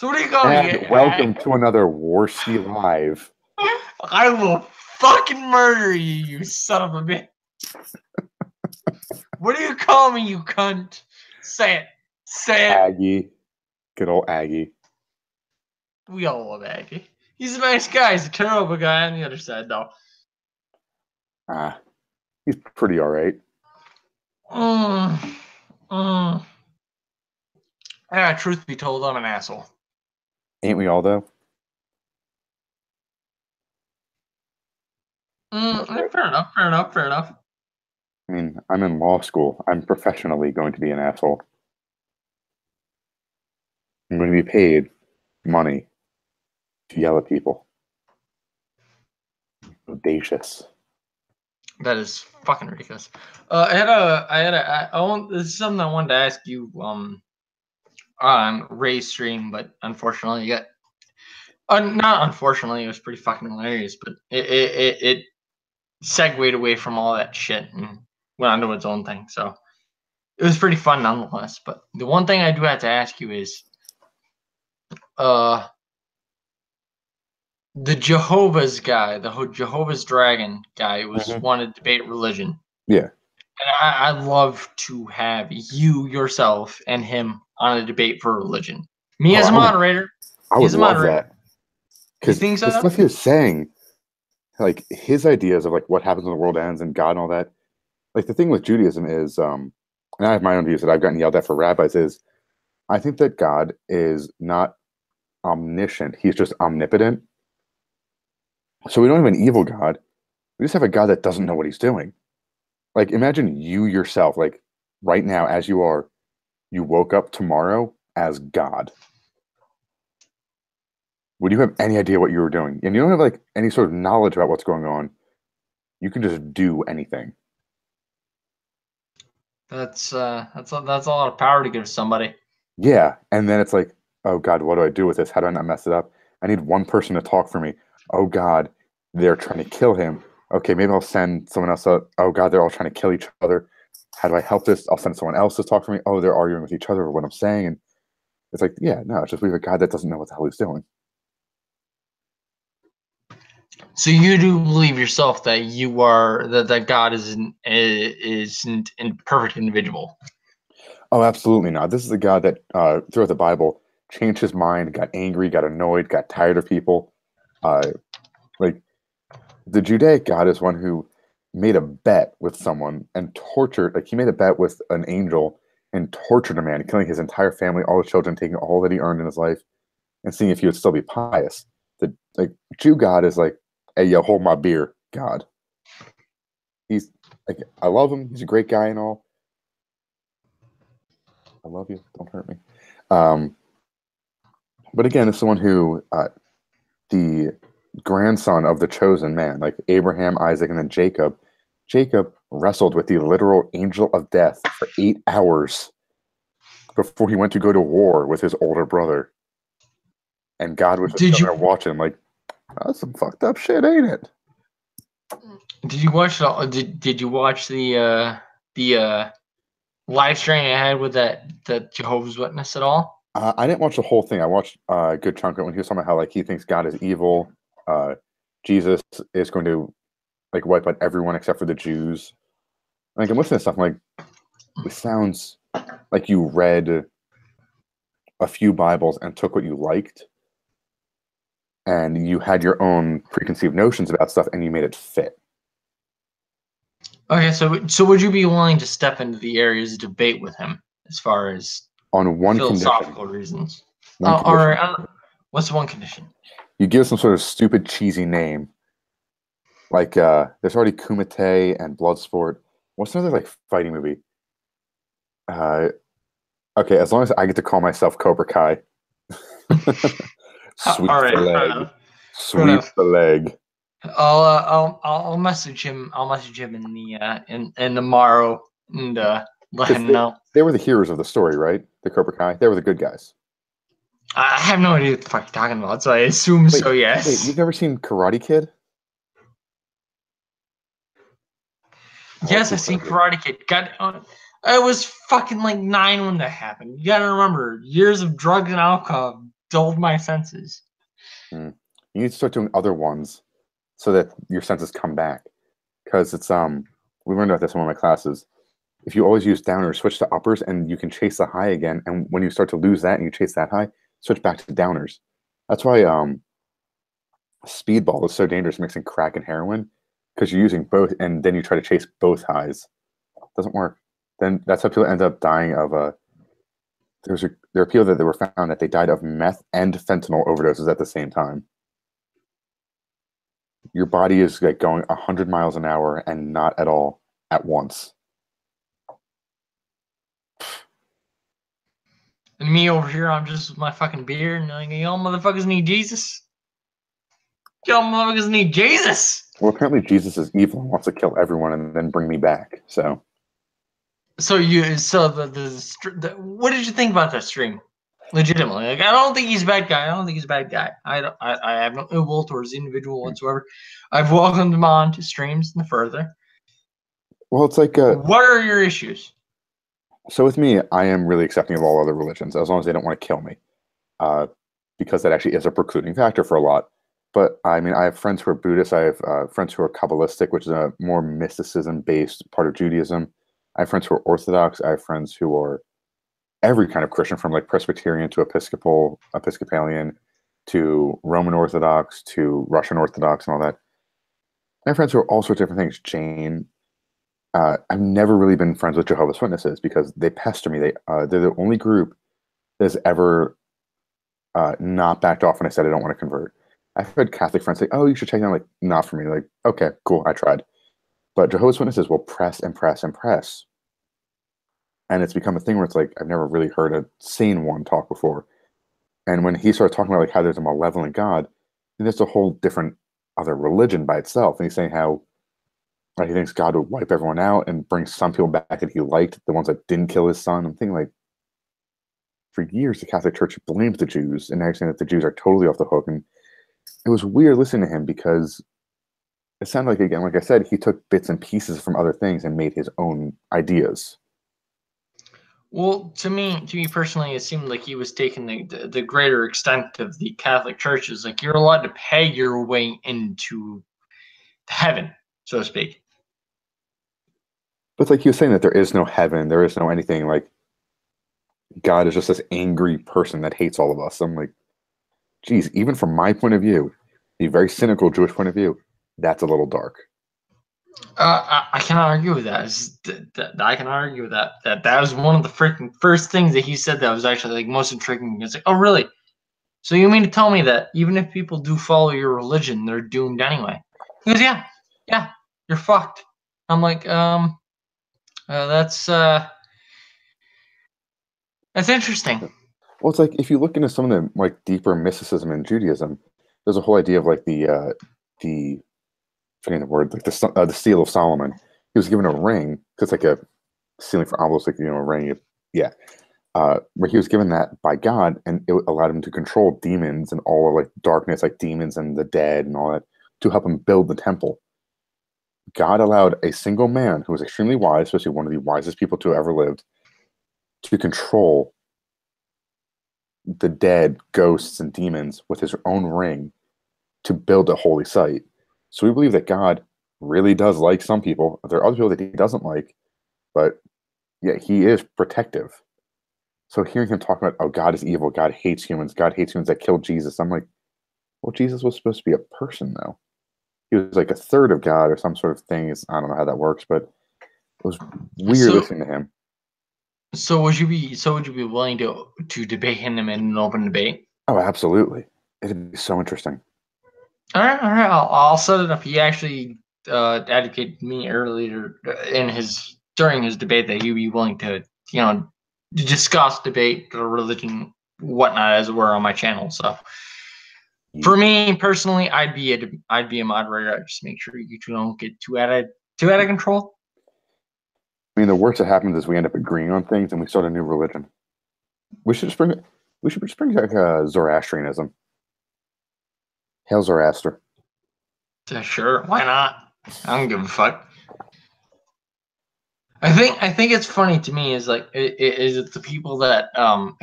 So what are you calling me? And welcome to another Warski Live. I will fucking murder you, you son of a bitch. What do you call me, you cunt? Say it. Say it. Aggie. Good old Aggie. We all love Aggie. He's a nice guy. He's a terrible guy on the other side, though. He's pretty alright. Truth be told, I'm an asshole. Ain't we all, though? Fair enough. I mean, I'm in law school. I'm professionally going to be an asshole. I'm going to be paid money to yell at people. Audacious. That is fucking ridiculous. This is something I wanted to ask you on Ray's stream, but unfortunately, not unfortunately, it was pretty fucking hilarious, but it segued away from all that shit and went on to its own thing. So it was pretty fun nonetheless. But the one thing I do have to ask you is, the Jehovah's guy, the Jehovah's Dragon guy, wanted to debate religion. Yeah. And I'd love to have you yourself and him on a debate for religion. Me as a moderator. I would love that. You think so? The stuff he was saying, like his ideas of like what happens when the world ends and God and all that. Like the thing with Judaism is, and I have my own views that I've gotten yelled at for rabbis, is I think that God is not omniscient. He's just omnipotent. So we don't have an evil God. We just have a God that doesn't know what he's doing. Like imagine you yourself, like right now as you are, you woke up tomorrow as God. Would you have any idea what you were doing? And you don't have like any sort of knowledge about what's going on. You can just do anything. That's a lot of power to give to somebody. Yeah, and then it's like, oh God, what do I do with this? How do I not mess it up? I need one person to talk for me. Oh God, they're trying to kill him. Okay, maybe I'll send someone else out. Oh God, they're all trying to kill each other. How do I help this? I'll send someone else to talk for me. Oh, they're arguing with each other over what I'm saying. And it's like, yeah, no, it's just we have a God that doesn't know what the hell he's doing. So you do believe yourself that you are that God isn't a perfect individual? Oh, absolutely not. This is a God that throughout the Bible changed his mind, got angry, got annoyed, got tired of people. Like the Judaic God is one who made a bet with someone and tortured. Like he made a bet with an angel and tortured a man, killing his entire family, all the children, taking all that he earned in his life, and seeing if he would still be pious. The Jew God is like, hey, yo, hold my beer, God. He's like, I love him. He's a great guy and all. I love you. Don't hurt me. But again, it's someone who, the grandson of the chosen man, like Abraham, Isaac, and then Jacob. Jacob wrestled with the literal angel of death for 8 hours before he went to go to war with his older brother. And God was just there watching, like, that's some fucked up shit, ain't it? Did you watch Did you watch the live stream I had with that Jehovah's Witness at all? I didn't watch the whole thing. I watched a good chunk of it when he was talking about how like he thinks God is evil. Jesus is going to like wipe out everyone except for the Jews. Like I'm listening to stuff, I'm like, this sounds like you read a few Bibles and took what you liked, and you had your own preconceived notions about stuff, and you made it fit. Okay, so would you be willing to step into the areas of debate with him as far as on one philosophical reasons? All right. What's one condition? You give some sort of stupid, cheesy name. Like there's already Kumite and Bloodsport. What's another like fighting movie? Okay, as long as I get to call myself Cobra Kai. Sweep the leg. Sweep the leg. I'll message him. I'll message him in the in tomorrow and let him know. They were the heroes of the story, right? The Cobra Kai. They were the good guys. I have no idea what the fuck you're talking about, so I assume so. Yes. Wait, you've never seen Karate Kid? Yes, I've seen Karate Kid. I was fucking like 9 when that happened. You gotta remember, years of drugs and alcohol dulled my senses. You need to start doing other ones so that your senses come back. Because it's we learned about this in one of my classes. If you always use downers, switch to uppers, and you can chase the high again. And when you start to lose that and you chase that high, switch back to downers. That's why speedball is so dangerous, mixing crack and heroin, because you're using both, and then you try to chase both highs. It doesn't work. Then that's how people end up dying of there are people that they were found that they died of meth and fentanyl overdoses at the same time. Your body is like going 100 miles an hour and not at all at once. And me over here, I'm just with my fucking beer, and like, y'all motherfuckers need Jesus. Y'all motherfuckers need Jesus. Well, apparently Jesus is evil and wants to kill everyone and then bring me back. So the what did you think about that stream? Legitimately, like, I don't think he's a bad guy. I have no ill will towards the individual whatsoever. I've welcomed him on to streams and further. Well, it's like what are your issues? So with me, I am really accepting of all other religions as long as they don't want to kill me, because that actually is a precluding factor for a lot. But I mean, I have friends who are Buddhists. I have friends who are Kabbalistic, which is a more mysticism-based part of Judaism. I have friends who are Orthodox. I have friends who are every kind of Christian, from like Presbyterian to Episcopalian, to Roman Orthodox to Russian Orthodox and all that. I have friends who are all sorts of different things. Jain. I've never really been friends with Jehovah's Witnesses because they pester me. They're the only group that's ever not backed off when I said I don't want to convert. I've had Catholic friends say, "Oh, you should check it out." Like, not for me. Like, okay, cool, I tried. But Jehovah's Witnesses will press and press and press, and it's become a thing where it's like I've never really heard a sane one talk before. And when he started talking about like how there's a malevolent God, and there's a whole different other religion by itself, and he's saying how he thinks God would wipe everyone out and bring some people back that he liked, the ones that didn't kill his son. I'm thinking, like, for years the Catholic Church blamed the Jews, and now you're saying that the Jews are totally off the hook. And it was weird listening to him because it sounded like, again, like I said, he took bits and pieces from other things and made his own ideas. Well, to me personally, it seemed like he was taking the greater extent of the Catholic Churches. Like, you're allowed to pay your way into heaven, so to speak. But like he was saying that there is no heaven, there is no anything. Like, God is just this angry person that hates all of us. I'm like, geez, even from my point of view, the very cynical Jewish point of view, that's a little dark. I cannot argue with that. I can argue with that. That was one of the freaking first things that he said that was actually like most intriguing. It's like, oh, really? So you mean to tell me that even if people do follow your religion, they're doomed anyway? He goes, yeah, you're fucked. I'm like, that's interesting. Well, it's like if you look into some of the like deeper mysticism in Judaism, there's a whole idea of like the forgetting the word, like the seal of Solomon. He was given a ring because like a sealing for envelopes, like, a ring. Yeah, where he was given that by God, and it allowed him to control demons and all of like darkness, like demons and the dead and all that, to help him build the temple. God allowed a single man who was extremely wise, especially one of the wisest people to have ever lived, to control the dead, ghosts, and demons with his own ring to build a holy site. So we believe that God really does like some people. There are other people that he doesn't like, but yeah, he is protective. So hearing him talk about, oh, God is evil, God hates humans that killed Jesus, I'm like, well, Jesus was supposed to be a person, though. He was like a third of God or some sort of thing. I don't know how that works, but it was weird listening to him. So would you be willing to debate him in an open debate? Oh, absolutely. It'd be so interesting. All right. I'll set it up. He actually advocated me earlier during his debate that he'd be willing to, discuss, debate, religion, whatnot, as it were, on my channel. So for me personally, I'd be a moderator. I'd just make sure you two don't get too out of control. I mean, the worst that happens is we end up agreeing on things and we start a new religion. We should just bring back Zoroastrianism. Hail Zoroaster. Sure, why not? I don't give a fuck. I think it's funny to me is like is it the people that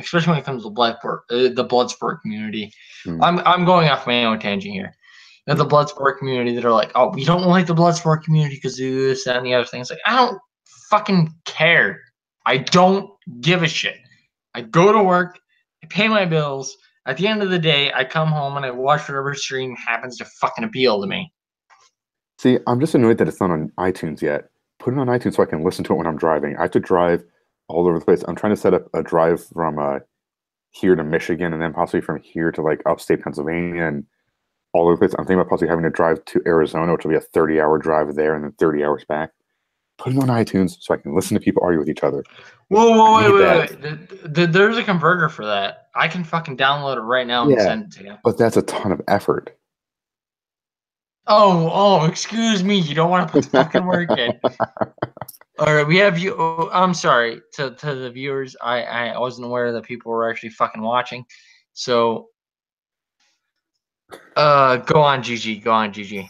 especially when it comes to the blood sport community. Mm. I'm going off my own tangent here. The blood sport community that are like, oh, we don't like the blood sport community because they do this, that, and the other things. Like, I don't fucking care. I don't give a shit. I go to work, I pay my bills. At the end of the day, I come home and I watch whatever stream happens to fucking appeal to me. See, I'm just annoyed that it's not on iTunes yet. Put it on iTunes so I can listen to it when I'm driving. I have to drive all over the place. I'm trying to set up a drive from here to Michigan and then possibly from here to like upstate Pennsylvania and all over the place. I'm thinking about possibly having to drive to Arizona, which will be a 30-hour drive there and then 30 hours back. Put it on iTunes so I can listen to people argue with each other. Wait. There's a converter for that. I can fucking download it right now and Yeah, send it to you. but that's a ton of effort. Oh, excuse me. You don't want to put the fucking work in. All right, we have you. Oh, I'm sorry to the viewers. I wasn't aware that people were actually fucking watching. So, go on, GG. Go on, GG.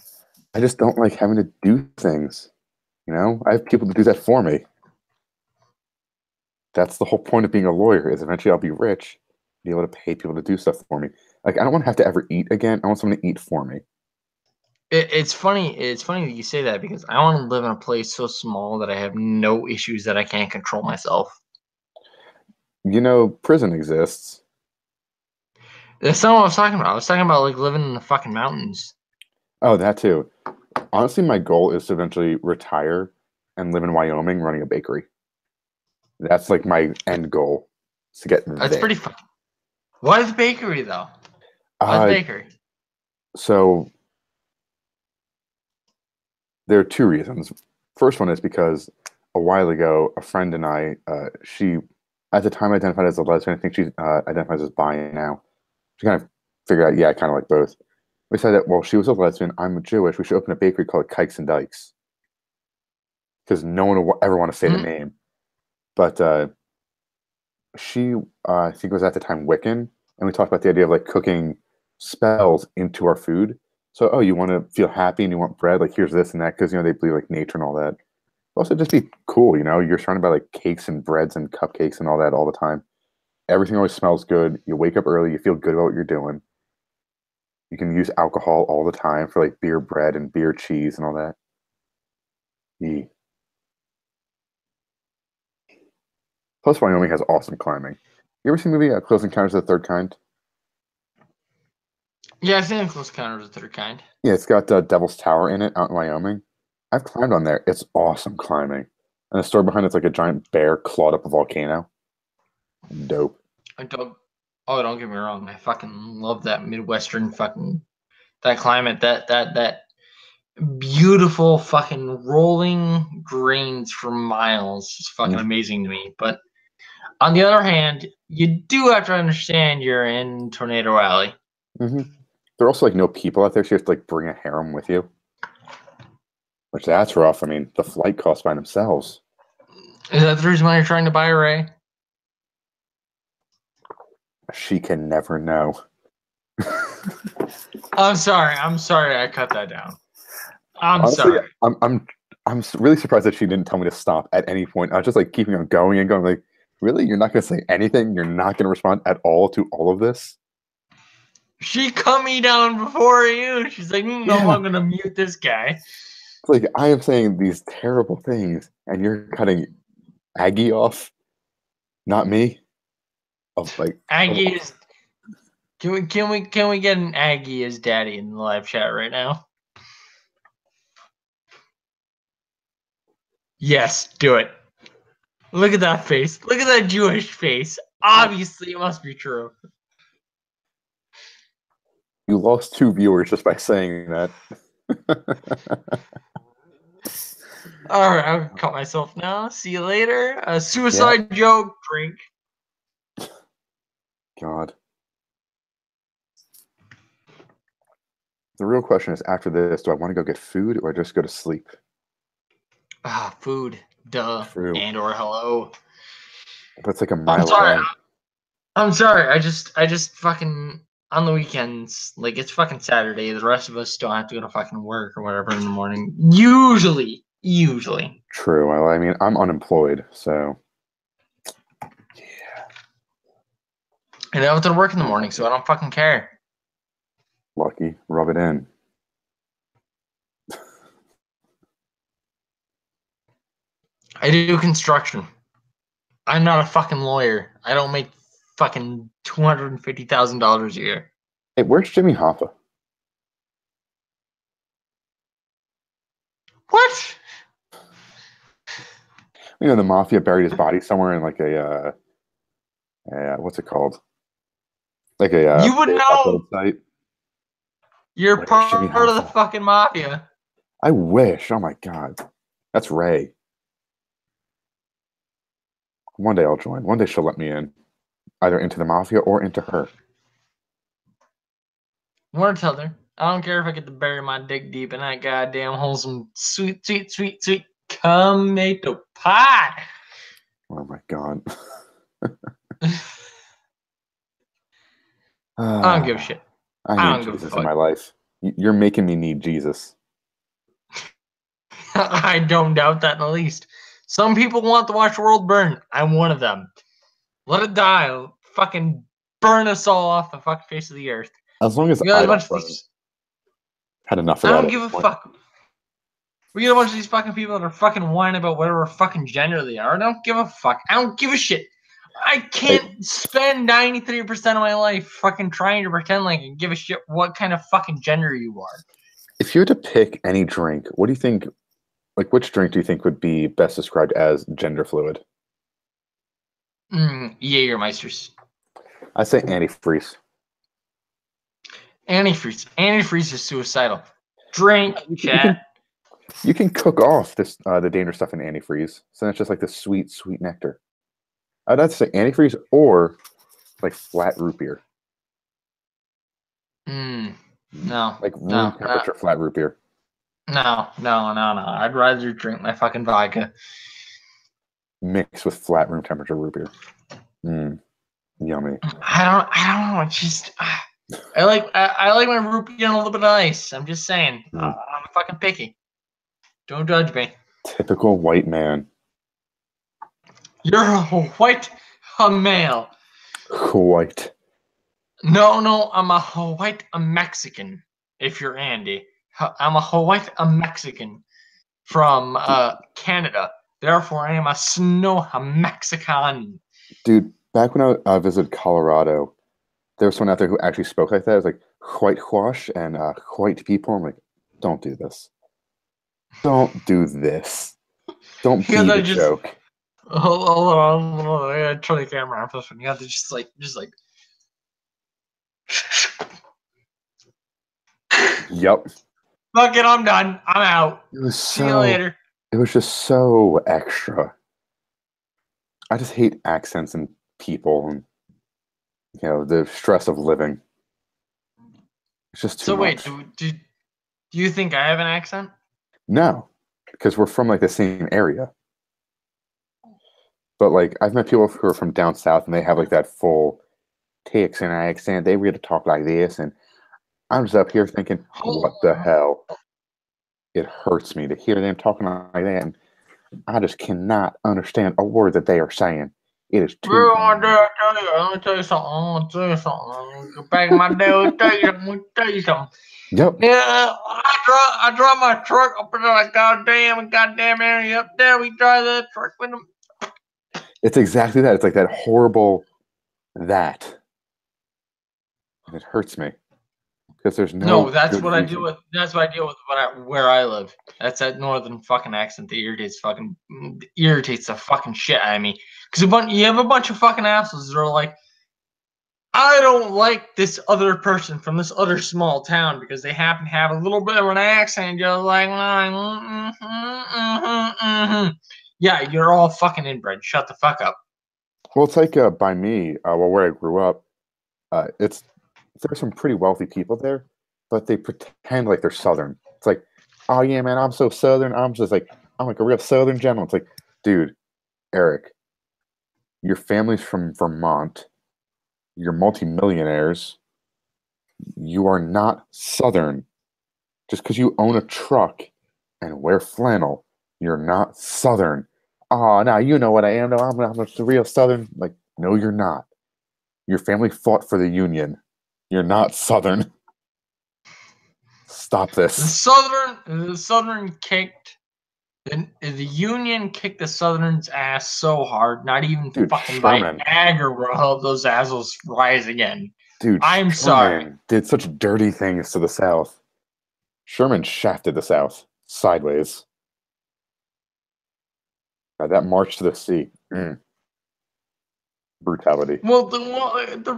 I just don't like having to do things. You know, I have people to do that for me. That's the whole point of being a lawyer is eventually I'll be rich, be able to pay people to do stuff for me. Like I don't want to have to ever eat again. I want someone to eat for me. It's funny. It's funny that you say that because I want to live in a place so small that I have no issues that I can't control myself. You know, prison exists. That's not what I was talking about. I was talking about like living in the fucking mountains. Oh, that too. Honestly, my goal is to eventually retire and live in Wyoming running a bakery. That's like my end goal. Is to get That's there. pretty fun. Why the bakery though? Why the bakery? So there are two reasons. First one is because a while ago, a friend and I, she at the time identified as a lesbian. I think she identifies as bi now. She kind of figured out, yeah, I kind of like both. We decided that, well, she was a lesbian, I'm Jewish, we should open a bakery called Kikes and Dykes. Because no one will ever want to say the name. But she, I think it was at the time Wiccan, and we talked about the idea of like cooking spells into our food. So, oh, you want to feel happy and you want bread? Like, here's this and that, because, you know, they believe like nature and all that. Also, just be cool, you know? You're surrounded by like cakes and breads and cupcakes and all that all the time. Everything always smells good. You wake up early, you feel good about what you're doing. You can use alcohol all the time for like beer bread and beer cheese and all that. Yeah. Plus, Wyoming has awesome climbing. You ever seen the movie Close Encounters of the Third Kind? Yeah, I've seen Close Encounters of the Third Kind. Yeah, it's got Devil's Tower in it out in Wyoming. I've climbed on there. It's awesome climbing. And the story behind it's like a giant bear clawed up a volcano. Dope. Don't get me wrong. I fucking love that Midwestern that climate, that beautiful fucking rolling grains for miles is fucking amazing to me. But on the other hand, you do have to understand you're in Tornado Alley. Mm-hmm. There are also like no people out there, so you have to like bring a harem with you. Which that's rough. I mean, the flight costs by themselves. Is that the reason why you're trying to buy a Ray? She can never know. I'm sorry I cut that down. Honestly, sorry. I'm really surprised that she didn't tell me to stop at any point. I was just like keeping on going and going like, really? You're not going to say anything? You're not going to respond at all to all of this? She cut me down before you. She's like, no, yeah. I'm going to mute this guy. It's like, I am saying these terrible things and you're cutting Aggie off, not me. Of like Aggie is. Can we get an Aggie as daddy in the live chat right now? Yes, do it. Look at that face. Look at that Jewish face. Obviously, it must be true. You lost 2 viewers just by saying that. All right, I'll cut myself now. See you later. A suicide joke. Drink. God. The real question is, after this, do I want to go get food or just go to sleep? Food. Duh. True. And or hello. That's like a mile away. I'm sorry. I just fucking on the weekends, like it's fucking Saturday. The rest of us don't have to go to fucking work or whatever in the morning. Usually, Usually. True. Well, I mean, I'm unemployed, so yeah, And I have to work in the morning, so I don't fucking care. lucky. Rub it in. I do construction. I'm not a fucking lawyer. I don't make fucking $250,000 a year. Hey, where's Jimmy Hoffa? What? You know, the mafia buried his body somewhere in like what's it called? Like a You would upload know. site. You're Where's Jimmy part of the Hoffa? fucking mafia. I wish. Oh my god, that's Ray. One day I'll join. One day she'll let me in, either into the mafia or into her. You want to tell her? I don't care if I get to bury my dick deep in that goddamn wholesome, sweet, sweet, sweet, sweet tomato pie. Oh my god. I don't give a shit. I I need don't give a Jesus in fuck. my life. You're making me need Jesus. I don't doubt that in the least. Some people want to watch the world burn. I'm one of them. Let it die. Fucking burn us all off the fucking face of the earth. As long as You got I a bunch don't of burn. these. Had enough of I that don't at give this a point. fuck. We got a bunch of these fucking people that are fucking whining about whatever fucking gender they are. I don't give a fuck. I don't give a shit. I can't spend 93% of my life fucking trying to pretend like I give a shit what kind of fucking gender you are. If you had to pick any drink, what do you think? Like, which drink do you think would be best described as gender fluid? Jägermeisters. I say antifreeze. Antifreeze. Antifreeze is suicidal. Drink, You chat. you can cook off this the dangerous stuff in antifreeze, so it's just like the sweet, sweet nectar. I'd have to say antifreeze or like flat root beer, No, like room no, temperature flat root beer. no. I'd rather drink my fucking vodka. Mixed with flat room temperature root beer. Yummy. I don't know. It's just I like my root beer and a little bit of ice. I'm just saying. I'm fucking picky. Don't judge me. Typical white man. You're a white male. White. No, I'm a white Mexican. If you're Andy, I'm a white Mexican from Canada. Therefore, I am a snow Mexican. Dude, back when I visited Colorado, there was someone out there who actually spoke like that. It was like whitewash and white people. I'm like, don't do this. Don't do this. Don't be the joke. Hold on. I gotta turn the camera off this one. You have to just like. Yep. Fuck it, I'm done. I'm out. It was See you later. It was just so extra. I just hate accents and people and the stress of living. It's just too much. So wait, do you think I have an accent? No, because we're from like the same area. But like I've met people who are from down south and they have like that full Texan accent. They really talk like this, and I'm just up here thinking, what the hell? It hurts me to hear them talking like that, and I just cannot understand a word that they are saying. It is too. Bro, I'm gonna tell you something. Go back in my day, I'll tell you something. Yep. Yeah, I drive my truck up in that goddamn area up there. We drive that truck with them. It's exactly that. It's like that horrible that. And it hurts me. Because there's no. That's what I deal with. That's what I deal with where I live. That's that northern fucking accent that irritates the fucking shit out of me. Because you have a bunch of fucking assholes that are like, I don't like this other person from this other small town because they happen to have a little bit of an accent. You're like, yeah, you're all fucking inbred. Shut the fuck up. Well, it's like by me, where I grew up, there's some pretty wealthy people there, but they pretend like they're Southern. It's like, oh yeah, man, I'm so Southern. I'm like a real Southern gentleman. It's like, dude, Eric, your family's from Vermont. You're multimillionaires. You are not Southern. Just because you own a truck and wear flannel, You're not Southern. Oh, now you know what I am. No, I'm a real Southern. Like, no, you're not. Your family fought for the Union. You're not Southern. Stop this. The Southern kicked. The Union kicked the Southern's ass so hard, not even Dude, fucking Sherman. Viagra will help those assholes rise again. Dude, I'm Sherman sorry. did such dirty things to the South. Sherman shafted the South sideways. That march to the sea. Brutality. Well, the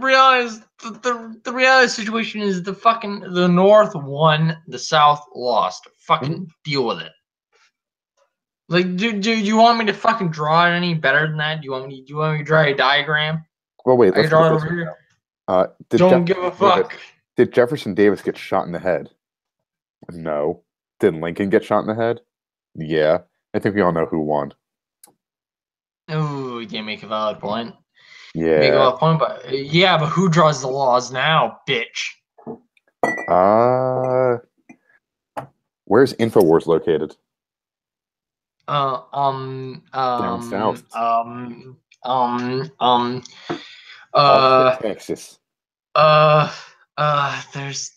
reality the reality situation is the North won, the South lost. Fucking deal with it. Like, do you want me to fucking draw it any better than that? Do you want me to draw a diagram? Well, wait. I Let's can draw it get over this here. Don't give a fuck. Did Jefferson Davis get shot in the head? No. Did Lincoln get shot in the head? Yeah. I think we all know who won. Ooh, you make a valid point. Yeah. Make a valid point, but who draws the laws now, bitch? Where's InfoWars located? Down south. Texas. There's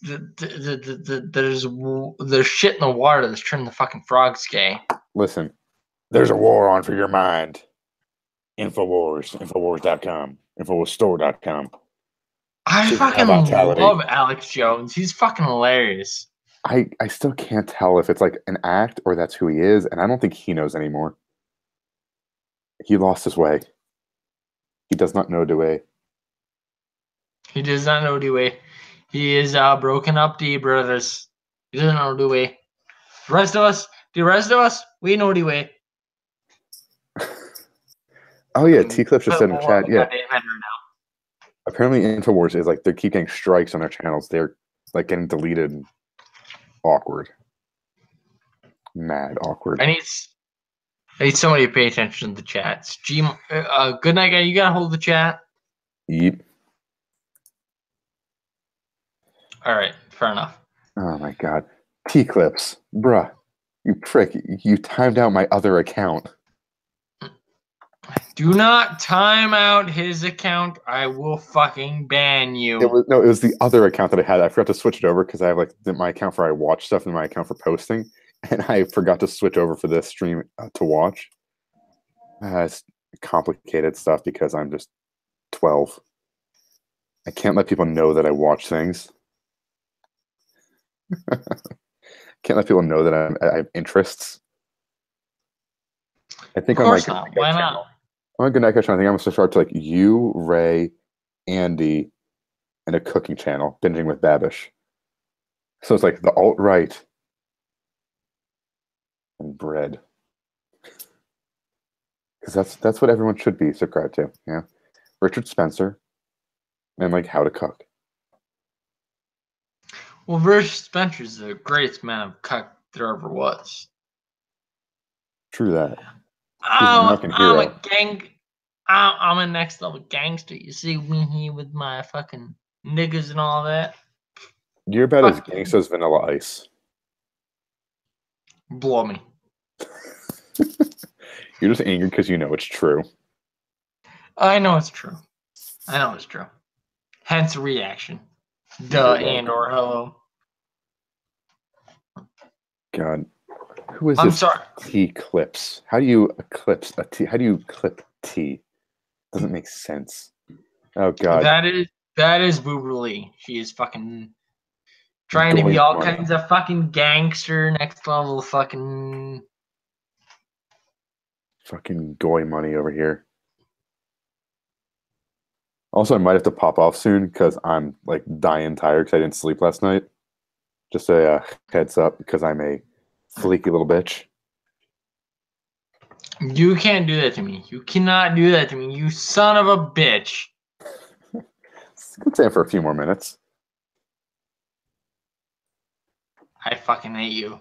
shit in the water that's turning the fucking frogs gay. Listen, there's a war on for your mind. InfoWars, Infowars.com, InfoWarsStore.com. I fucking love Alex Jones. He's fucking hilarious. I still can't tell if it's like an act or that's who he is, and I don't think he knows anymore. He lost his way. He does not know the way. He does not know the way. He is broken up, the brothers. He doesn't know the way. The rest of us, we know the way. Oh yeah, T-Clips just said in the chat. Yeah. Apparently, InfoWars is like they keep getting strikes on their channels. They're like getting deleted. And awkward. Mad awkward. I need somebody to pay attention to the chats. Good night, guy. You gotta hold the chat. Yep. All right, fair enough. Oh my god, T-Clips, bruh, you prick! You timed out my other account. Do not time out his account. I will fucking ban you. It was the other account that I had. I forgot to switch it over because I have like my account for I watch stuff and my account for posting, and I forgot to switch over for this stream to watch. It's complicated stuff because I'm just 12. I can't let people know that I watch things. Can't let people know that I have interests. I think of course not. Why not? On Good Night Coach, I think I'm going to start to like you, Ray, Andy, and a cooking channel, Binging with Babish. So it's like the alt-right and bread. Because that's what everyone should be subscribed to. Yeah, Richard Spencer, and like how to cook. Well, Richard Spencer's the greatest man of cook there ever was. True that. I'm a next level gangster. You see me here with my fucking niggas and all that. You're about as gangsta as Vanilla Ice. Blow me. You're just angry because you know it's true. I know it's true. Hence the reaction. Duh and or hello. God. Who is I'm this sorry. T-Clips? How do you eclipse a T? How do you clip T? Doesn't make sense. Oh God. That is Boober Lee. She is fucking trying to be all kinds of fucking gangster, next level fucking goy money over here. Also, I might have to pop off soon because I'm like dying tired because I didn't sleep last night. Just a heads up because I'm a fleeky little bitch. You can't do that to me. You cannot do that to me, you son of a bitch. Let's stay for a few more minutes. I fucking hate you.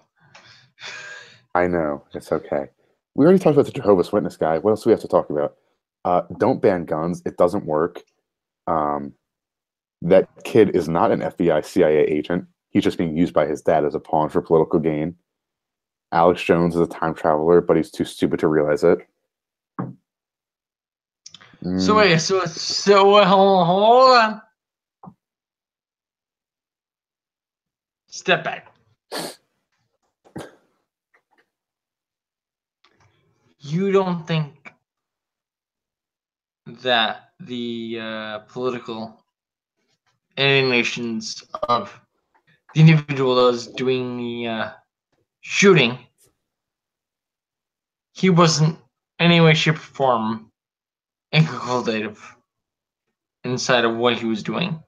I know. It's okay. We already talked about the Jehovah's Witness guy. What else do we have to talk about? Don't ban guns. It doesn't work. That kid is not an FBI, CIA agent. He's just being used by his dad as a pawn for political gain. Alex Jones is a time traveler, but he's too stupid to realize it. So wait, hold on. Step back. You don't think that the political alienations of the individual that was doing the shooting, he wasn't any way, shape, or form inculcative inside of what he was doing?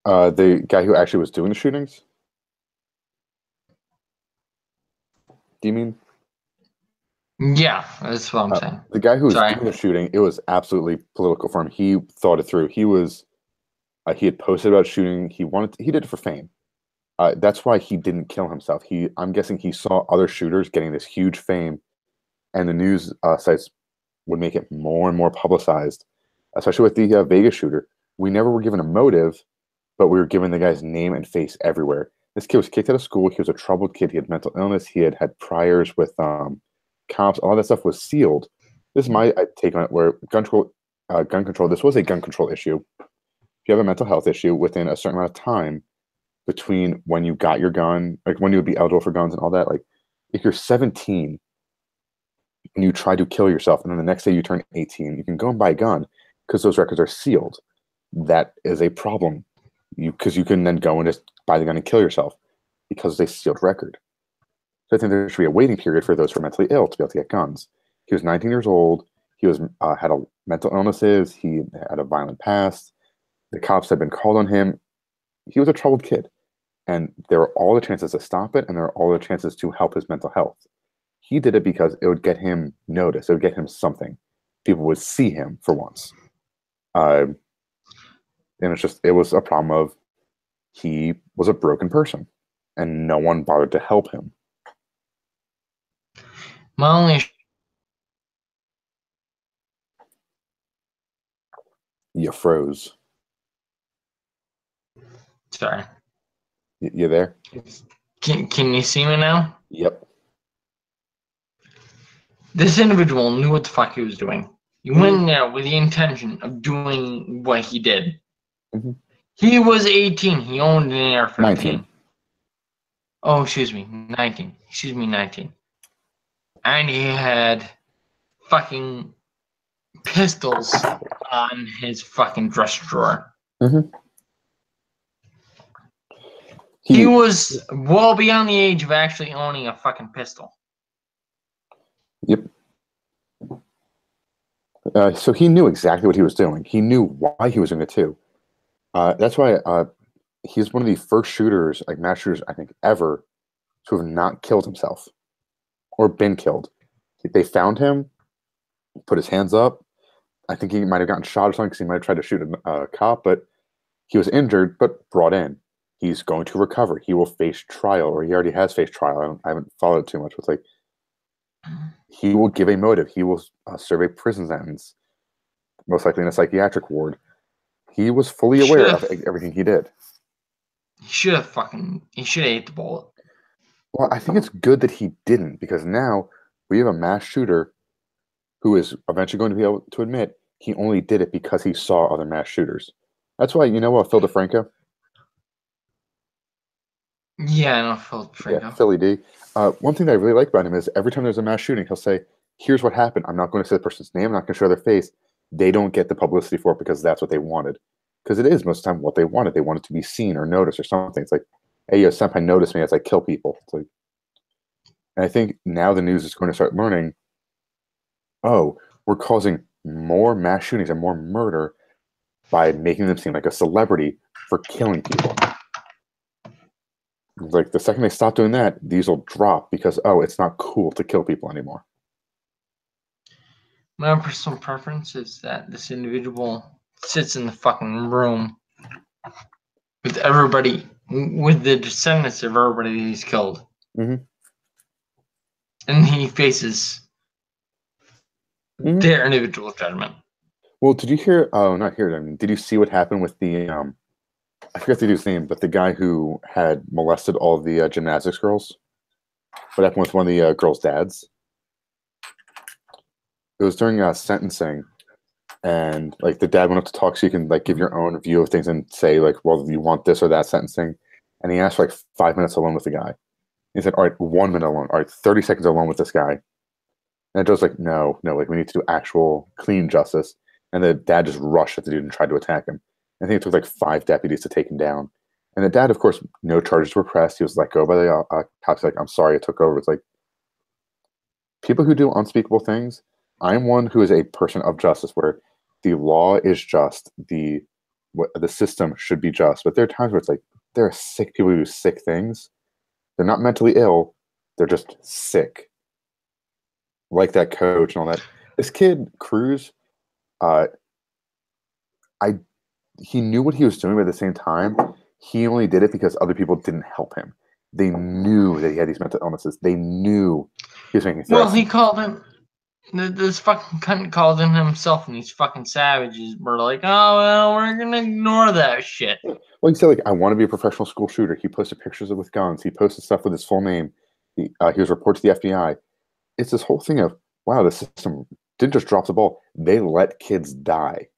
The guy who actually was doing the shootings? Do you mean? Yeah, that's what I'm saying. The guy who was Sorry. doing the shooting, it was absolutely political for him. He thought it through. He had posted about shooting. He did it for fame. That's why he didn't kill himself. I'm guessing he saw other shooters getting this huge fame, and the news sites would make it more and more publicized, especially with the Vegas shooter. We never were given a motive, but we were given the guy's name and face everywhere. This kid was kicked out of school. He was a troubled kid. He had mental illness. He had priors with cops. All that stuff was sealed. This is my take on it. Where gun control. This was a gun control issue. If you have a mental health issue within a certain amount of time between when you got your gun, like when you would be eligible for guns and all that, like if you're 17 and you try to kill yourself, and then the next day you turn 18, you can go and buy a gun because those records are sealed. That is a problem. Because you can then go and just buy the gun and kill yourself because it's a sealed record. So I think there should be a waiting period for those who are mentally ill to be able to get guns. He was 19 years old. He was had a mental illnesses. He had a violent past. The cops had been called on him. He was a troubled kid, and there were all the chances to stop it, and there were all the chances to help his mental health. He did it because it would get him noticed. It would get him something. People would see him for once. And it was a problem of he was a broken person and no one bothered to help him. My only You froze. sorry. You there? Can you see me now? Yep. This individual knew what the fuck he was doing. He went in there with the intention of doing what he did. Mm-hmm. He was 18. He owned an AR-15. 19. Oh, excuse me, 19. Excuse me, 19. And he had fucking pistols on his fucking dress drawer. Mm-hmm. He was well beyond the age of actually owning a fucking pistol. Yep. So he knew exactly what he was doing. He knew why he was doing it too. That's why he's one of the first shooters, like mass shooters, I think, ever to have not killed himself or been killed. They found him, put his hands up. I think he might have gotten shot or something because he might have tried to shoot a cop, but he was injured but brought in. He's going to recover. He will face trial, or he already has faced trial. I haven't followed it too much. It's like he will give a motive. He will serve a prison sentence, most likely in a psychiatric ward. He was fully aware of everything he did. He should have ate the bullet. Well, I think it's good that he didn't, because now we have a mass shooter who is eventually going to be able to admit he only did it because he saw other mass shooters. That's why, you know what, Phil DeFranco? Yeah, I know Phil DeFranco. Yeah, Philly D. One thing that I really like about him is every time there's a mass shooting, he'll say, here's what happened. I'm not going to say the person's name. I'm not going to show their face. They don't get the publicity for it because that's what they wanted. Because it is most of the time what they wanted. They wanted to be seen or noticed or something. It's like, hey, yo, senpai noticed me as I kill people. It's like, and I think now the news is going to start learning, oh, we're causing more mass shootings and more murder by making them seem like a celebrity for killing people. Like the second they stop doing that, these will drop because, oh, it's not cool to kill people anymore. My personal preference is that this individual sits in the fucking room with everybody, with the descendants of everybody he's killed. Mm-hmm. And he faces their individual judgment. Well, did you hear? Oh, not hear. I mean, did you see what happened with the? I forget the dude's name, but the guy who had molested all the gymnastics girls. what happened with one of the girl's dads. It was during sentencing, and like the dad went up to talk, so you can like give your own view of things and say like, well, you want this or that sentencing, and he asked for like 5 minutes alone with the guy. He said, all right, 1 minute alone, all right, 30 seconds alone with this guy. And the judge's like, no, like we need to do actual clean justice. And the dad just rushed at the dude and tried to attack him. I think it took like 5 deputies to take him down. And the dad, of course, no charges were pressed. He was let go by the cops. Like, I'm sorry, I took over. It's like people who do unspeakable things. I'm one who is a person of justice, where the law is just, the system should be just. But there are times where it's like there are sick people who do sick things. They're not mentally ill; they're just sick. Like that coach and all that. This kid Cruz, he knew what he was doing, but at the same time, he only did it because other people didn't help him. They knew that he had these mental illnesses. They knew he was making threats. Well, he called him. This fucking cunt called him himself, and these fucking savages were like, "Oh well, we're gonna ignore that shit." Well, he said like, "I want to be a professional school shooter." He posted pictures with guns. He posted stuff with his full name. He was reported to the FBI. It's this whole thing of, wow, the system didn't just drop the ball; they let kids die.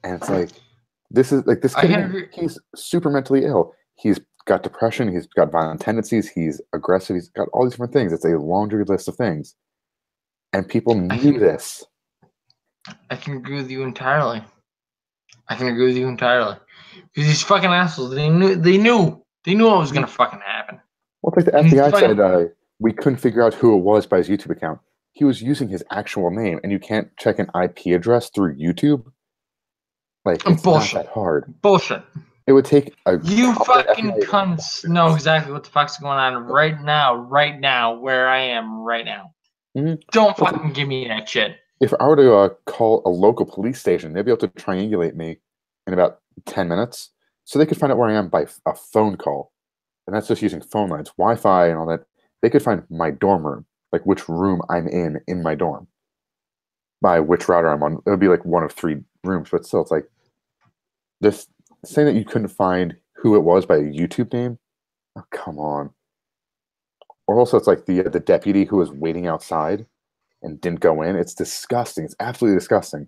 And it's like, this kid, he's super mentally ill. He's got depression. He's got violent tendencies. He's aggressive. He's got all these different things. It's a laundry list of things. And people knew this. I can agree with you entirely. Because these fucking assholes, they knew what was gonna fucking happen. Well, it's like the FBI said, we couldn't figure out who it was by his YouTube account. He was using his actual name, and you can't check an IP address through YouTube. Like, it's bullshit. Not that hard. Bullshit. It would take a... You fucking cunts know exactly what the fuck's going on right now, where I am right now. Mm-hmm. Don't fucking give me that shit. If I were to call a local police station, they'd be able to triangulate me in about 10 minutes, so they could find out where I am by a phone call. And that's just using phone lines, Wi-Fi and all that. They could find my dorm room, like which room I'm in my dorm, by which router I'm on. It would be like one of 3 rooms, but still, it's like, just saying that you couldn't find who it was by a YouTube name. Oh, come on. Or also, it's like the deputy who was waiting outside and didn't go in. It's disgusting. It's absolutely disgusting.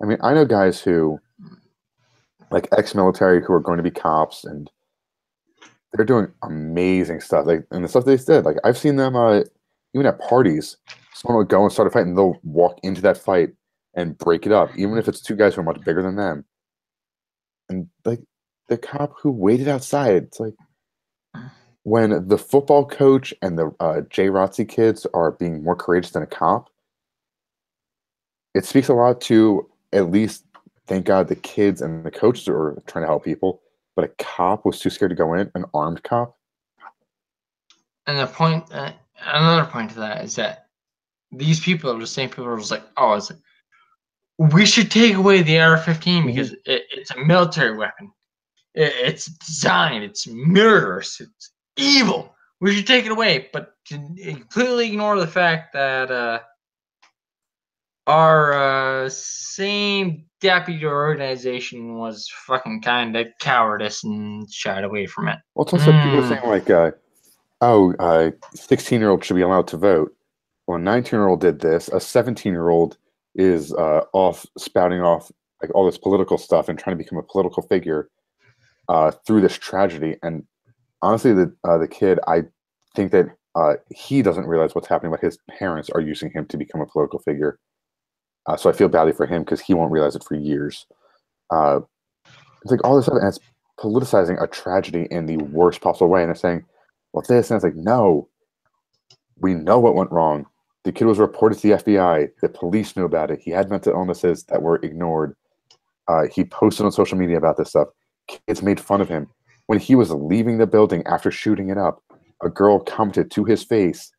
I mean, I know guys who, like ex-military, who are going to be cops, and they're doing amazing stuff. Like, and the stuff they did, like I've seen them even at parties. Someone will go and start a fight, and they'll walk into that fight and break it up, even if it's 2 guys who are much bigger than them. And like the cop who waited outside, it's like, when the football coach and the JROTC kids are being more courageous than a cop, it speaks a lot to, at least, thank God, the kids and the coaches are trying to help people, but a cop was too scared to go in, an armed cop. And another point to that is that these people are the same people who are just like, oh, we should take away the AR-15 because it's a military weapon. It's designed, it's murderous, it's evil. We should take it away, but completely ignore the fact that our same deputy organization was fucking kind of cowardice and shied away from it. Well, it's also people saying like, 16-year-old should be allowed to vote. Well, a 19-year-old did this. A 17-year-old is spouting off like all this political stuff and trying to become a political figure through this tragedy. And honestly, the kid, I think that he doesn't realize what's happening, but his parents are using him to become a political figure. So I feel badly for him because he won't realize it for years. It's like all this stuff, and it's politicizing a tragedy in the worst possible way. And they're saying, well, this, and it's like, no, we know what went wrong. The kid was reported to the FBI. The police knew about it. He had mental illnesses that were ignored. He posted on social media about this stuff. Kids made fun of him. When he was leaving the building after shooting it up, a girl commented to his face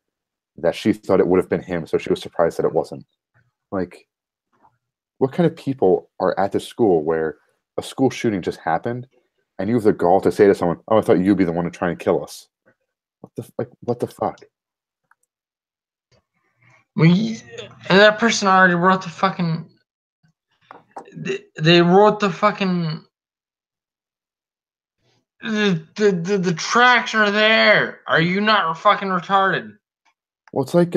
that she thought it would have been him, so she was surprised that it wasn't. Like, what kind of people are at this school where a school shooting just happened, and you have the gall to say to someone, "Oh, I thought you'd be the one to try and kill us"? What the fuck? And that person already wrote the fucking. They wrote the fucking The tracks are there. Are you not fucking retarded? Well, it's like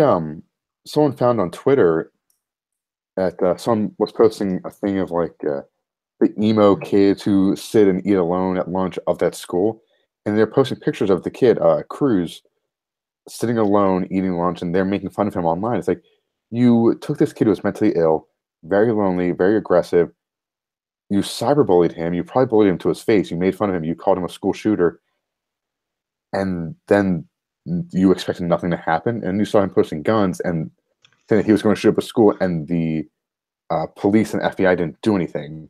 someone found on Twitter that someone was posting a thing of like the emo kids who sit and eat alone at lunch of that school, and they're posting pictures of the kid Cruz sitting alone eating lunch, and they're making fun of him online. It's like you took this kid who was mentally ill, very lonely, very aggressive. You cyberbullied him. You probably bullied him to his face. You made fun of him. You called him a school shooter, and then you expected nothing to happen. And you saw him posting guns and saying that he was going to shoot up a school, and the police and FBI didn't do anything.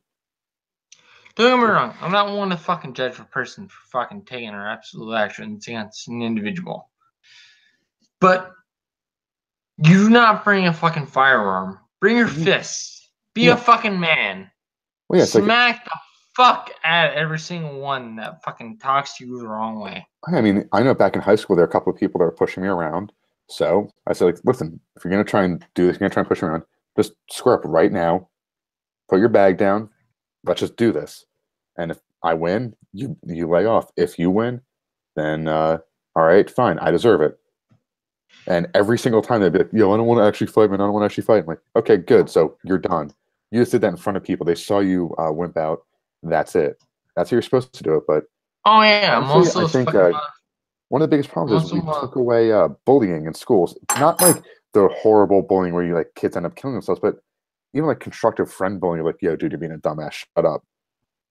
Don't get me wrong. I'm not one to fucking judge a person for fucking taking their absolute actions against an individual. But you do not bring a fucking firearm. Bring your fists. Be a fucking man. Well, yeah, it's like, Smack the fuck at every single one that fucking talks to you the wrong way. I mean, I know back in high school there were a couple of people that were pushing me around. So I said, like, listen, if you're gonna try and do this, you're gonna try and push me around, just square up right now. Put your bag down. Let's just do this. And if I win, you lay off. If you win, then all right, fine, I deserve it. And every single time they'd be like, yo, I don't want to actually fight, man. I don't want to actually fight. I'm like, okay, good. So you're done. You just did that in front of people. They saw you wimp out. That's it. That's how you're supposed to do it. But oh yeah, honestly, most of I those think fucking one of the biggest problems is most we of them, took away bullying in schools. Not like the horrible bullying where you like kids end up killing themselves, but even like constructive friend bullying. You're like, yo, dude, you're being a dumbass. Shut up.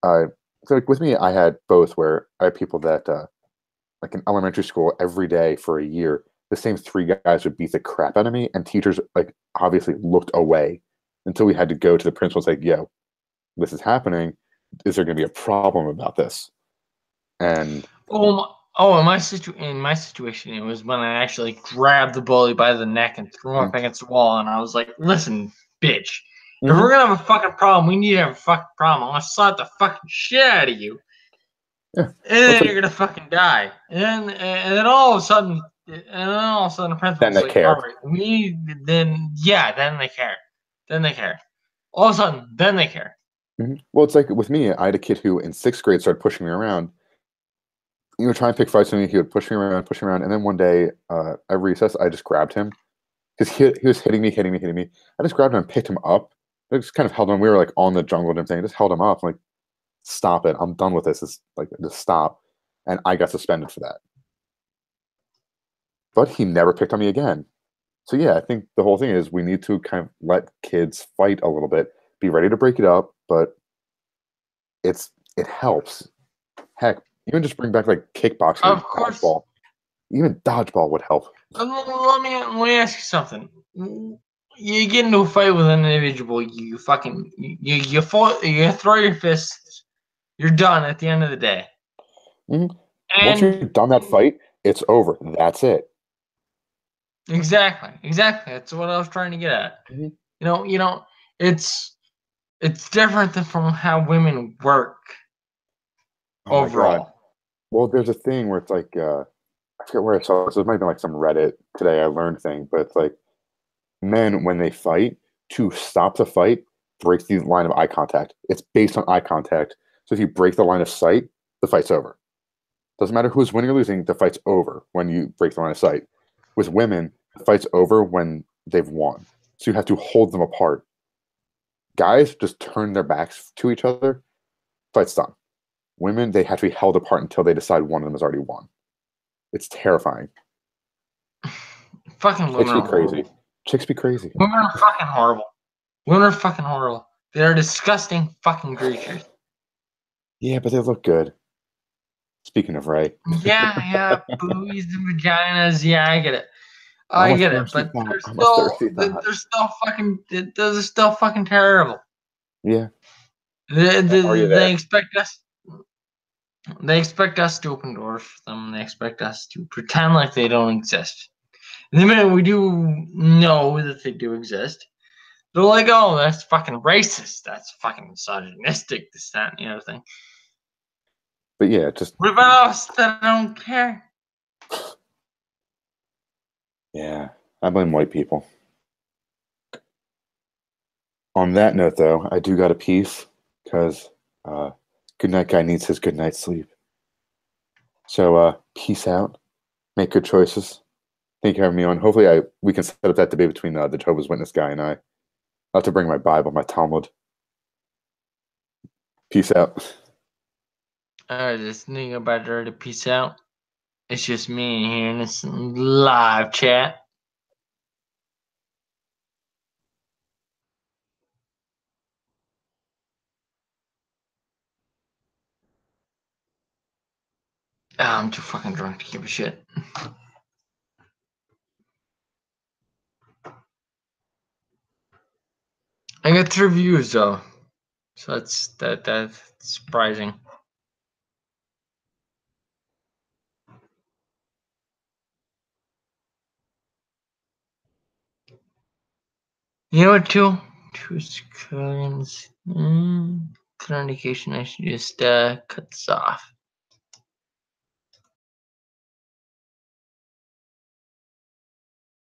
So like with me, I had both where I had people that like in elementary school every day for a year, the same three guys would beat the crap out of me, and teachers like obviously looked away until we had to go to the principal and say, yo, this is happening. Is there going to be a problem about this? And in my situation, it was when I actually grabbed the bully by the neck and threw him up against the wall, and I was like, "Listen, bitch, if we're gonna have a fucking problem, we need to have a fucking problem. I'm gonna slap the fucking shit out of you, yeah, and then you're gonna fucking die." And then all of a sudden, the principal's they like, care. "All right, then they care, then they care. All of a sudden, then they care." Well, it's like with me, I had a kid who in sixth grade started pushing me around. You know, trying to pick fights with me. He would push me around, and then one day at recess, I just grabbed him because he was hitting me. I just grabbed him and picked him up. I just kind of held him. We were like on the jungle and everything. I just held him up. I'm like, stop it. I'm done with this. It's like, just stop. And I got suspended for that. But he never picked on me again. So yeah, I think the whole thing is we need to kind of let kids fight a little bit, be ready to break it up, but it helps. Heck, even just bring back like kickboxing or Of course. dodgeball. Even dodgeball would help. Let me ask you something. You get into a fight with an individual, you fucking you throw your fists, you're done at the end of the day. Once And you're done that fight, it's over. That's it. exactly. That's what I was trying to get at. It's different than from how women work Oh my god. overall. Well, there's a thing where it's like I forget where I saw this. It might be like some Reddit today I learned thing, but it's like men when they fight to stop the fight breaks the line of eye contact. It's based on eye contact. So if you break the line of sight, the fight's over. Doesn't matter who's winning or losing, the fight's over when you break the line of sight. With women, the fight's over when they've won. So you have to hold them apart. Guys just turn their backs to each other, fight's done. Women, they have to be held apart until they decide one of them has already won. It's terrifying. Fucking women are crazy. horrible. Chicks be crazy. Women are fucking horrible. Women are fucking horrible. They're disgusting fucking creatures. Yeah, but they look good. Speaking of Ray. Yeah, boobies and vaginas. Yeah, I get it. I get it, but they're still fucking terrible. Yeah. They expect us. They expect us to open doors for them. They expect us to pretend like they don't exist. And the minute we do know that they do exist, they're like, "Oh, that's fucking racist. That's fucking misogynistic. This, that, and the other thing." But yeah, just what about us that don't care? Yeah, I blame white people. On that note, though, I do got a piece because good night guy needs his good night's sleep. So peace out. Make good choices. Thank you for having me on. Hopefully we can set up that debate between the Jehovah's Witness guy and I. I'll have to bring my Bible, my Talmud. Peace out. Alright, this nigga about to peace out. It's just me here in this live chat. I'm too fucking drunk to give a shit. I got 3 views though, so that's surprising. You know what, too? Two seconds. Current indication I should just cut this off.